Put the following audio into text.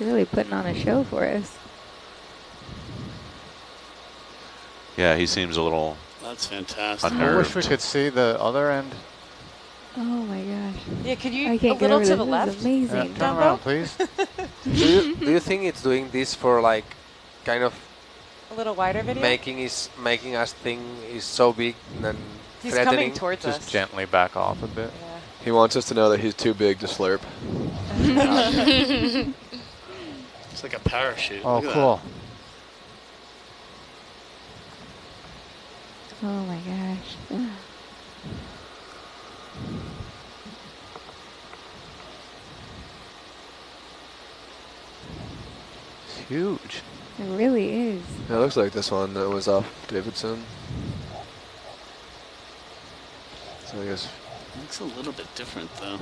He's really putting on a show for us. Yeah, he seems a little. That's fantastic. Unnerved. I wish we could see the other end. Oh my gosh. Yeah, could you I can't a get little over to this. the This left? is amazing. Turn Dumbo? around, please. Do you think it's doing this for like kind of A little wider video? making us think is so big and He's threatening? coming towards Just us. gently back off a bit. Yeah. He wants us to know that he's too big to slurp. It's like a parachute. Oh, Look at cool. Oh my gosh. It's huge. It really is. It looks like this one that was off Davidson. So I guess that. Looks a little bit different though.